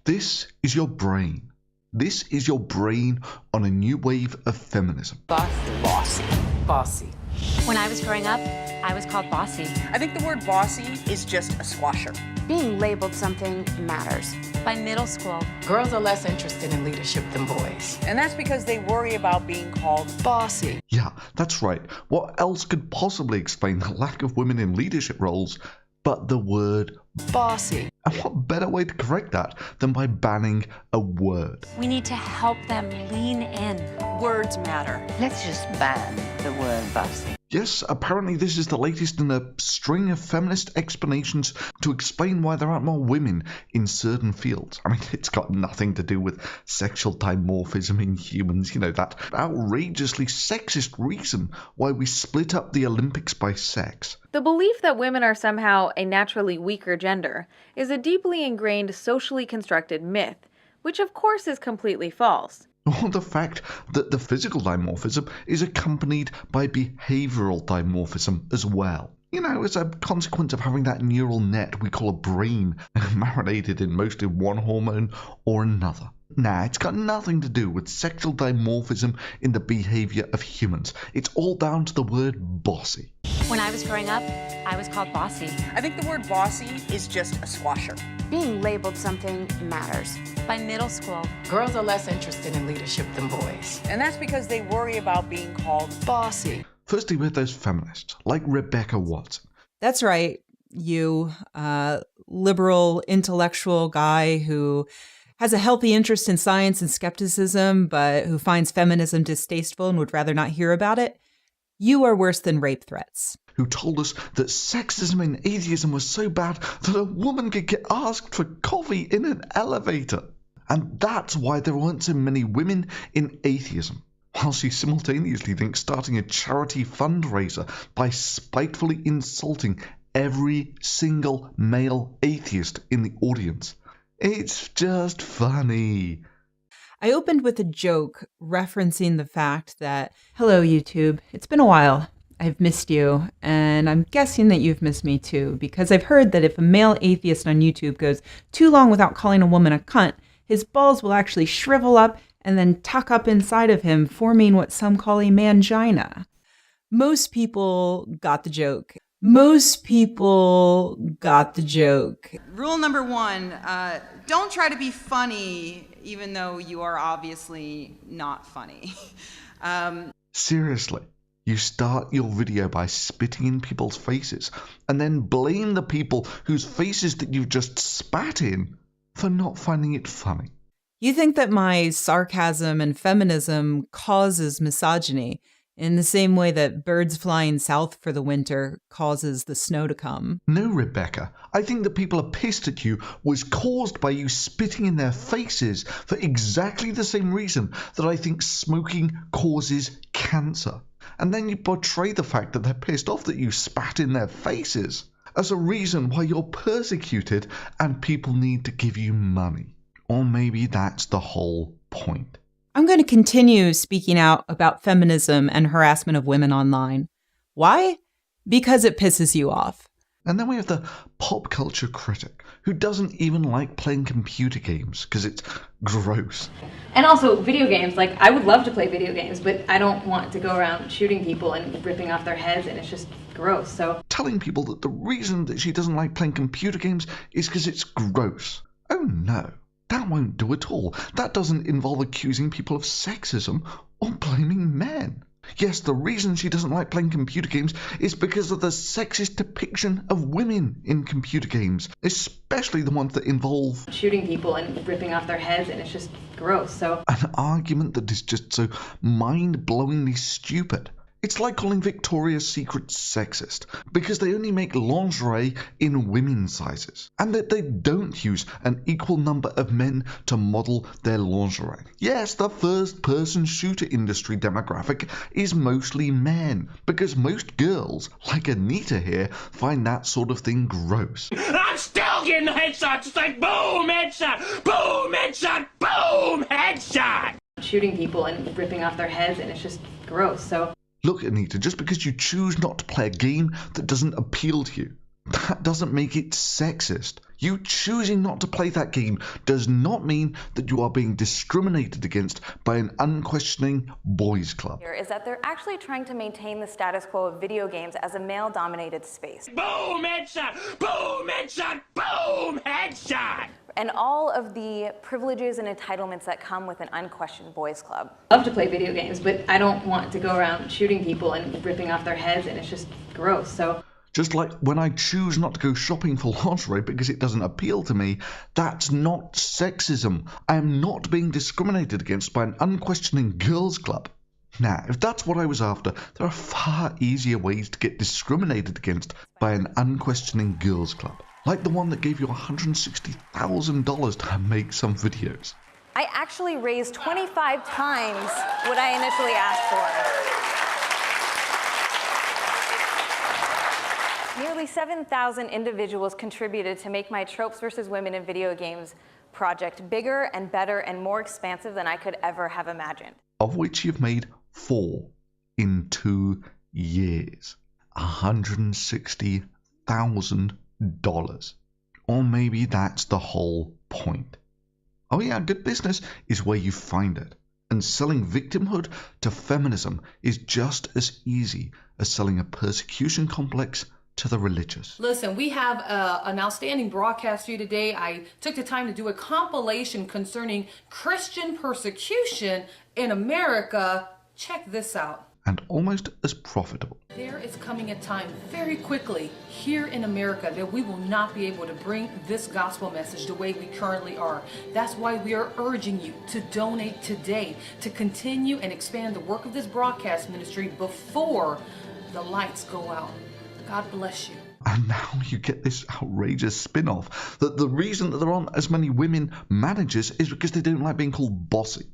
This is your brain. This is your brain on a new wave of feminism. Bossy. Bossy. When I was growing up, I was called Bossy. I think the word bossy is just a squasher. Being labeled something matters. By middle school, girls are less interested in leadership than boys. And that's because they worry about being called bossy. Yeah, that's right. What else could possibly explain the lack of women in leadership roles but the word bossy? And what better way to correct that than by banning a word? we need to help them lean in. Words matter. Let's just ban the word bossy. Yes, apparently this is the latest in a string of feminist explanations to explain why there aren't more women in certain fields. I mean, it's got nothing to do with sexual dimorphism in humans, you know, that outrageously sexist reason why we split up the Olympics by sex. The belief that women are somehow a naturally weaker gender is a deeply ingrained socially constructed myth, which of course is completely false. Or the fact that the physical dimorphism is accompanied by behavioral dimorphism as well. You know, as a consequence of having that neural net we call a brain marinated in mostly one hormone or another. Nah, it's got nothing to do with sexual dimorphism in the behavior of humans. It's all down to the word bossy. When I was growing up, I was called Bossy. I think the word bossy is just a squasher. Being labeled something matters. By middle school, girls are less interested in leadership than boys. And that's because they worry about being called bossy. Firstly, with those feminists, like Rebecca Watson. That's right. You, liberal, intellectual guy who has a healthy interest in science and skepticism, but who finds feminism distasteful and would rather not hear about it. You are worse than rape threats. Who told us that sexism and atheism was so bad that a woman could get asked for coffee in an elevator. And that's why there weren't so many women in atheism. While she simultaneously thinks starting a charity fundraiser by spitefully insulting every single male atheist in the audience. It's just funny. I opened with a joke referencing the fact that, hello, YouTube, it's been a while. I've missed you, and I'm guessing that you've missed me too, because I've heard that if a male atheist on YouTube goes too long without calling a woman a cunt, his balls will actually shrivel up and then tuck up inside of him, forming what some call a mangina. Most people got the joke. Most people got the joke. Rule number 1, don't try to be funny, even though you are obviously not funny. Seriously, you start your video by spitting in people's faces and then blame the people whose faces that you've just spat in for not finding it funny. You think that my sarcasm and feminism causes misogyny in the same way that birds flying south for the winter causes the snow to come. No, Rebecca. I think that people are pissed at you was caused by you spitting in their faces for exactly the same reason that I think smoking causes cancer. And then you portray the fact that they're pissed off that you spat in their faces as a reason why you're persecuted and people need to give you money. Or maybe that's the whole point. I'm going to continue speaking out about feminism and harassment of women online. Why? Because it pisses you off. And then we have the pop culture critic who doesn't even like playing computer games because it's gross. And also video games, like I would love to play video games, but I don't want to go around shooting people and ripping off their heads, and it's just gross. So telling people that the reason that she doesn't like playing computer games is because it's gross. Oh no. That won't do at all. That doesn't involve accusing people of sexism or blaming men. Yes, the reason she doesn't like playing computer games is because of the sexist depiction of women in computer games, especially the ones that involve shooting people and ripping off their heads, and it's just gross. So an argument that is just so mind-blowingly stupid. It's like calling Victoria's Secret sexist because they only make lingerie in women's sizes and that they don't use an equal number of men to model their lingerie. Yes, the first-person shooter industry demographic is mostly men because most girls, like Anita here, find that sort of thing gross. I'm still getting headshots. It's like boom, headshot, boom, headshot, boom, headshot. Shooting people and ripping off their heads, and it's just gross. So look, Anita, just because you choose not to play a game that doesn't appeal to you, that doesn't make it sexist. You choosing not to play that game does not mean that you are being discriminated against by an unquestioning boys' club. Is that they're actually trying to maintain the status quo of video games as a male-dominated space. Boom, headshot! Boom, headshot! Boom, headshot! And all of the privileges and entitlements that come with an unquestioned boys' club. I love to play video games, but I don't want to go around shooting people and ripping off their heads, and it's just gross, so... Just like when I choose not to go shopping for lingerie because it doesn't appeal to me, that's not sexism. I am not being discriminated against by an unquestioning girls' club. Now, if that's what I was after, there are far easier ways to get discriminated against by an unquestioning girls' club. Like the one that gave you $160,000 to make some videos. I actually raised 25 times what I initially asked for. Nearly 7,000 individuals contributed to make my Tropes versus Women in Video Games project bigger and better and more expansive than I could ever have imagined. Of which you've made 4 in 2 years. $160,000. Or maybe that's the whole point. Oh yeah, good business is where you find it. And selling victimhood to feminism is just as easy as selling a persecution complex to the religious. Listen, we have an outstanding broadcast for you today. I took the time to do a compilation concerning Christian persecution in America. Check this out. And almost as profitable. There is coming a time very quickly here in America that we will not be able to bring this gospel message the way we currently are. That's why we are urging you to donate today to continue and expand the work of this broadcast ministry before the lights go out. God bless you. And now you get this outrageous spin-off that the reason that there aren't as many women managers is because they don't like being called bossy.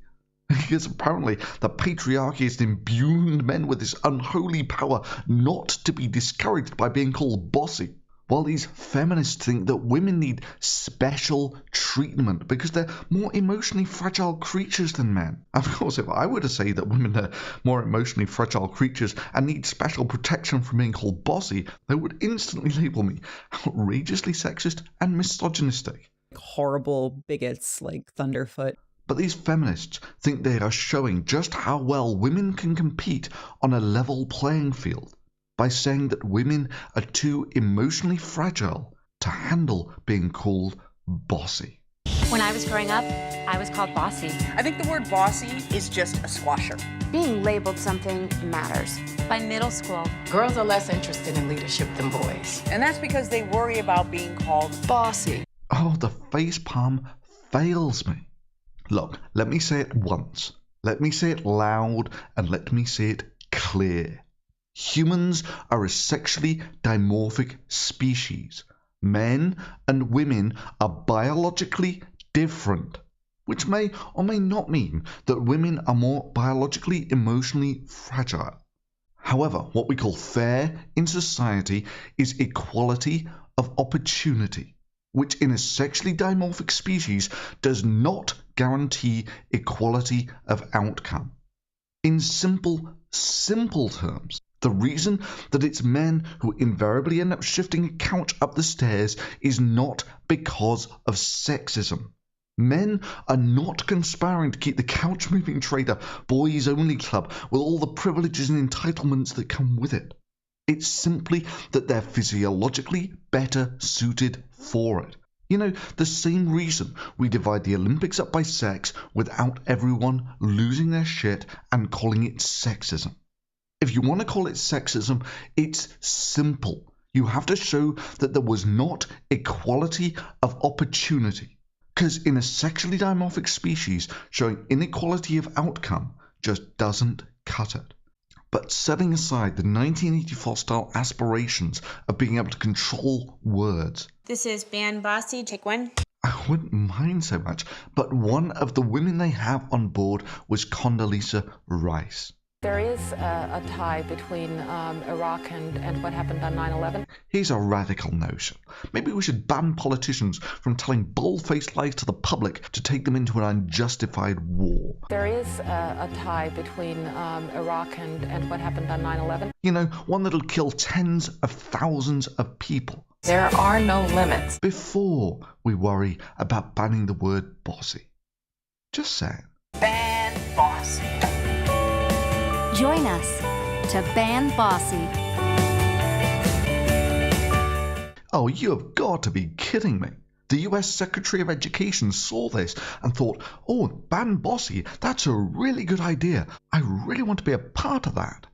Because apparently the patriarchy has imbued men with this unholy power not to be discouraged by being called bossy. While these feminists think that women need special treatment because they're more emotionally fragile creatures than men. Of course, if I were to say that women are more emotionally fragile creatures and need special protection from being called bossy, they would instantly label me outrageously sexist and misogynistic. Horrible bigots like Thunderfoot. But these feminists think they are showing just how well women can compete on a level playing field by saying that women are too emotionally fragile to handle being called bossy. When I was growing up, I was called Bossy. I think the word bossy is just a squasher. Being labeled something matters. By middle school, Girls are less interested in leadership than boys. And that's because they worry about being called bossy. Oh, the facepalm fails me. Look, let me say it once. Let me say it loud and let me say it clear. Humans are a sexually dimorphic species. Men and women are biologically different, which may or may not mean that women are more biologically emotionally fragile. However, what we call fair in society is equality of opportunity, which in a sexually dimorphic species does not guarantee equality of outcome. In simple terms, the reason that it's men who invariably end up shifting a couch up the stairs is not because of sexism. Men are not conspiring to keep the couch-moving trader boys-only club with all the privileges and entitlements that come with it. It's simply that they're physiologically better suited for it. You know, the same reason we divide the Olympics up by sex without everyone losing their shit and calling it sexism. If you want to call it sexism, it's simple. You have to show that there was not equality of opportunity. Because in a sexually dimorphic species, showing inequality of outcome just doesn't cut it. But setting aside the 1984 style aspirations of being able to control words. This is Band Bossy, take one. I wouldn't mind so much, but one of the women they have on board was Condoleezza Rice. There is a tie between Iraq and what happened on 9/11. Here's a radical notion. Maybe we should ban politicians from telling bold-faced lies to the public to take them into an unjustified war. There is a tie between Iraq and what happened on 9/11. You know, one that'll kill tens of thousands of people. There are no limits. before we worry about banning the word bossy. Just saying. Ban Bossy. Join us to ban Bossy. Oh, you have got to be kidding me. The US Secretary of Education saw this and thought, oh, ban Bossy, that's a really good idea. I really want to be a part of that.